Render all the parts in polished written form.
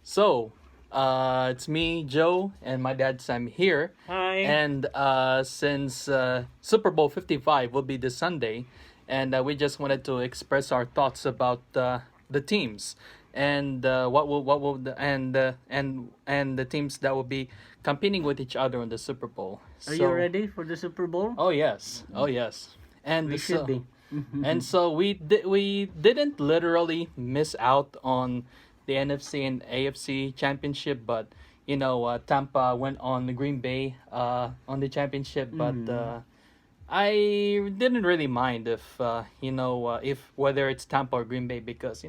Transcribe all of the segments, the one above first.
So, it's me, Joe, and my dad Sam here. Hi. And since Super Bowl 55 will be this Sunday, and we just wanted to express our thoughts about the teams and and the teams that will be competing with each other in the Super Bowl. Are you ready for the Super Bowl? Oh yes, oh yes, and We should be. and so we didn't literally miss out on the NFC and AFC Championship, but Tampa went on the Green Bay on the championship, but I didn't really mind if whether it's Tampa or Green Bay because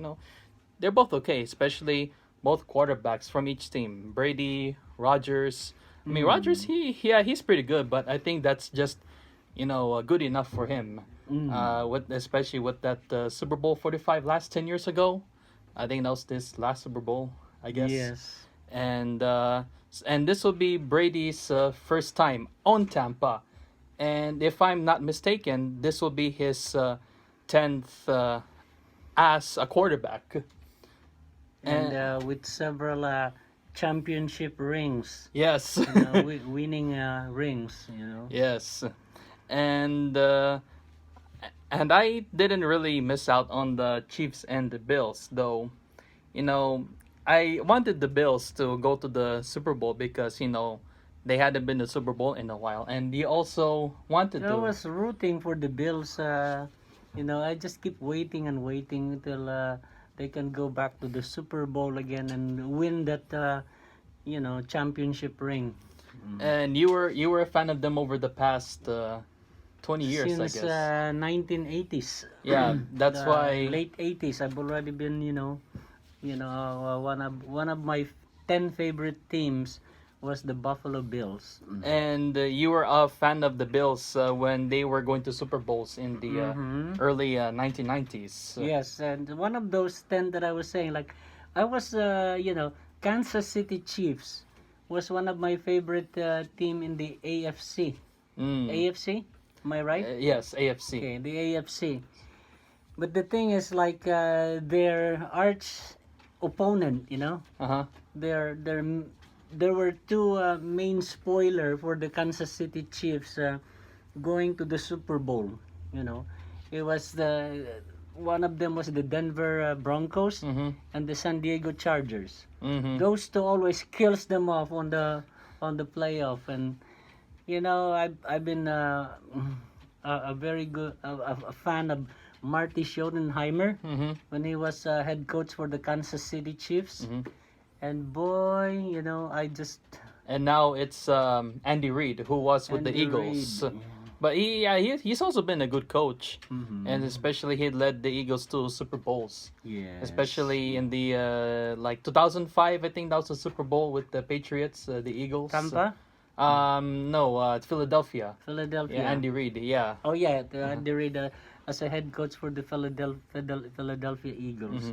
they're both okay, especially both quarterbacks from each team, Brady, Rogers. I mean, Rogers, he's pretty good, but I think that's just good enough for him. Especially with that Super Bowl 45 last 10 years ago. I think that was this last Super Bowl, I guess. Yes. And this will be Brady's first time on Tampa, and if I'm not mistaken, this will be his 10th as a quarterback. And with several championship rings, Yes. winning rings, Yes, and I didn't really miss out on the Chiefs and the Bills, though. I wanted the Bills to go to the Super Bowl because they hadn't been to the Super Bowl in a while, and he also wanted I to. was rooting for the Bills. I just keep waiting and waiting until they can go back to the Super Bowl again and win that, championship ring. And you were a fan of them over the past 20 years, I Since guess. 1980s. Yeah, that's The why. late 80s. I've already been, one of my 10 favorite teams was the Buffalo Bills. And you were a fan of the Bills when they were going to Super Bowls in the early 1990s. Yes, and one of those 10 that I was saying, like, I was, Kansas City Chiefs was one of my favorite team in the AFC. AFC? Am I right? Yes, AFC. Okay, the AFC. But the thing is, like, their arch opponent, Uh-huh. there were two main spoiler for the Kansas City Chiefs going to the Super Bowl. It was one of them was the Denver Broncos and the San Diego Chargers. Those two always kills them off on the playoff, and I've been a very good a fan of Marty Schottenheimer when he was head coach for the Kansas City Chiefs. And boy, I just... And now it's Andy Reid, who was with the Andy Eagles. Reid, yeah. But he's also been a good coach, and especially he led the Eagles to Super Bowls. Yes. Especially in the 2005, I think that was a Super Bowl with the Patriots, the Eagles. Tampa? No, Philadelphia. Philadelphia. Yeah, Andy Reid. Yeah. Oh yeah, Andy Reid as a head coach for the Philadelphia Eagles.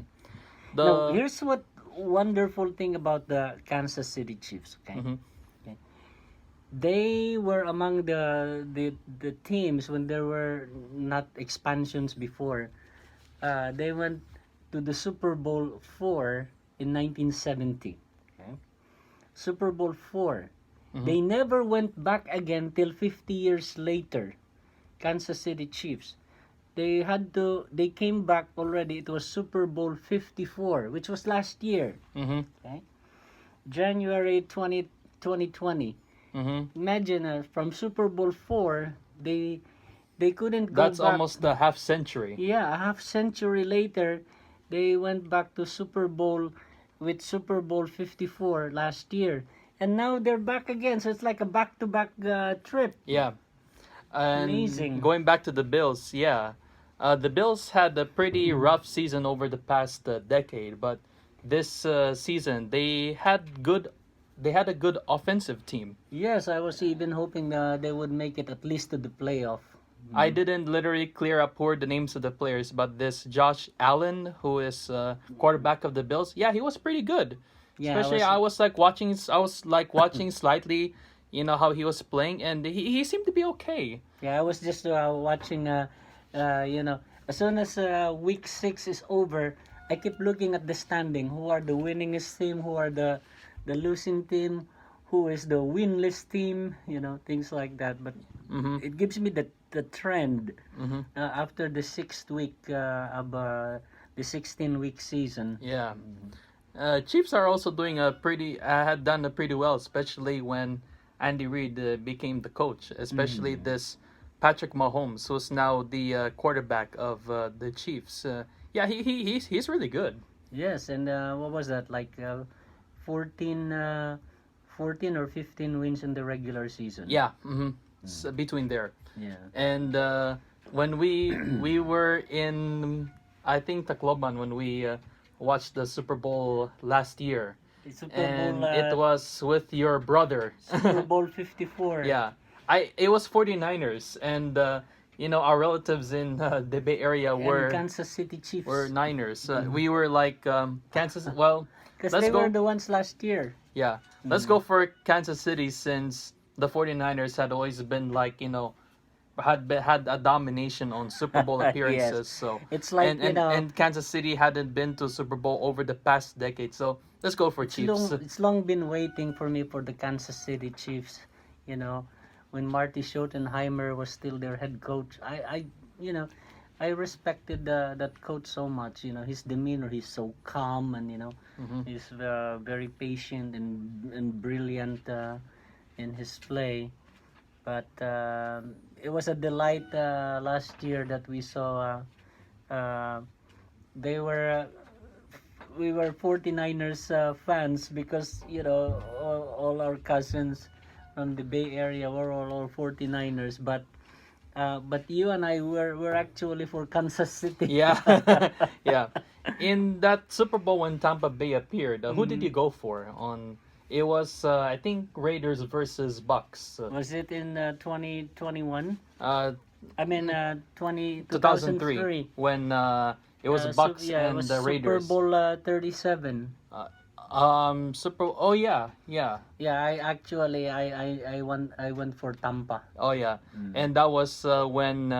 Now, here's what wonderful thing about the Kansas City Chiefs. Okay, they were among the teams when there were not expansions before. They went to the Super Bowl 4 in 1970. Okay? Super Bowl 4. They never went back again till 50 years later. Kansas City Chiefs. They came back already. It was Super Bowl 54, which was last year. Okay? January 2020. Imagine from Super Bowl 4, they couldn't go That's back. almost a half century. Yeah, a half century later, they went back to Super Bowl with Super Bowl 54 last year. And now they're back again. So it's like a back-to-back trip. Yeah. And Amazing. going back to the Bills, yeah. The Bills had a pretty rough season over the past decade, but this season they had a good offensive team. Yes, I was even hoping they would make it at least to the playoff. I didn't literally clear up who are the names of the players, but this Josh Allen, who is quarterback of the Bills, yeah, he was pretty good. Yeah, Especially I was watching slightly, how he was playing, and he seemed to be okay. Yeah, I was just watching. As soon as week 6 is over, I keep looking at the standing. Who are the winningest team? Who are the losing team? Who is the winless team? You know, things like that. But Mm-hmm. it gives me the trend Mm-hmm. after the sixth week of the 16-week season. Yeah. Chiefs are also doing a pretty had done a pretty well, especially when Andy Reid became the coach. Especially this Patrick Mahomes, who's now the quarterback of the Chiefs. Yeah, he's really good. Yes, and what was that? Like 14, 14 or 15 wins in the regular season. Yeah. Mm-hmm. So between there. Yeah. And when we were in, I think Tacloban, when we watched the Super Bowl last year, The Super and Bowl it was with your brother. Super Bowl 54. Yeah, it was 49ers, and our relatives in the Bay Area And were Kansas City Chiefs. Niners. We were like Kansas. Well, Because let's they go. were the ones last year. Yeah, let's go for Kansas City, since the 49ers had always been like, had a domination on Super Bowl Yes. appearances. So It's like, and Kansas City hadn't been to Super Bowl over the past decade. So let's go for Chiefs. It's long been waiting for me for the Kansas City Chiefs. You know, when Marty Schottenheimer was still their head coach, I respected that coach so much. You know, his demeanor, he's so calm, and he's very patient and brilliant in his play. But it was a delight last year that we saw. They were we were 49ers fans because all our cousins from the Bay Area were all 49ers, but you and I were actually for Kansas City. Yeah, yeah. In that Super Bowl when Tampa Bay appeared, who did you go for? It was I think Raiders versus Bucks. Was it in 2021? Uh, I mean 2003 2003 when it was Bucks it and was the Raiders. Super Bowl 37. Oh yeah, yeah. Yeah, I went for Tampa. Oh yeah, and that was when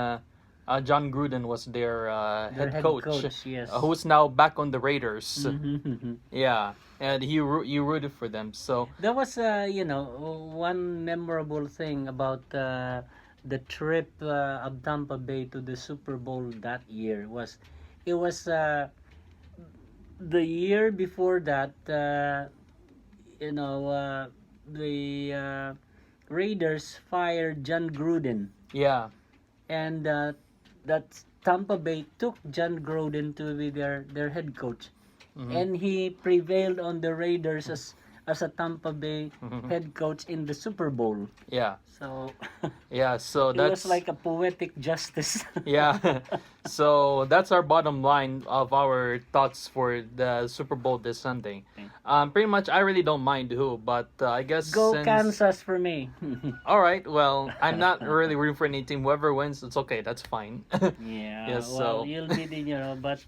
John Gruden was their Their head coach, yes. who's now back on the Raiders. Mhm. Yeah, and you rooted for them. So That was one memorable thing about the trip of Tampa Bay to the Super Bowl that year was it was the year before that the Raiders fired John Gruden, yeah, and that Tampa Bay took John Gruden to be their head coach, and he prevailed on the Raiders as a Tampa Bay head coach in the Super Bowl. yeah, So yeah. So it that's was like a poetic justice. yeah. So that's our bottom line of our thoughts for the Super Bowl this Sunday. Pretty much, I really don't mind who, but I guess Go since... Kansas for me. All right. Well, I'm not really rooting for any team. Whoever wins, it's okay. That's fine. Yeah. Yes, Well, so- you'll be but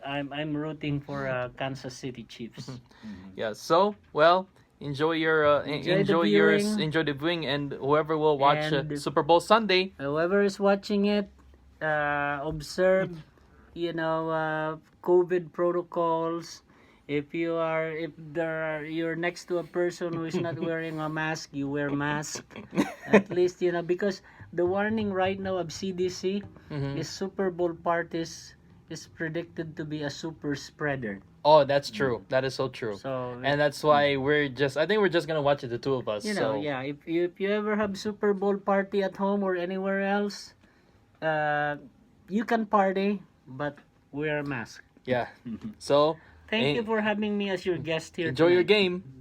I'm rooting for Kansas City Chiefs. Yeah. So, well, enjoy your Enjoy the viewing. enjoy the viewing, and whoever will watch And- Super Bowl Sunday. Whoever is watching it, observe, COVID protocols. If you're next to a person who is not wearing a mask, you wear mask. At least, because the warning right now of CDC is Super Bowl parties is predicted to be a super spreader. Oh, that's true. That is so true. So, And that's why I think we're just gonna watch it, the two of us. So yeah, if you ever have Super Bowl party at home or anywhere else, you can party, but wear a mask. yeah. So Thank you for having me as your guest here. enjoy your tonight. game.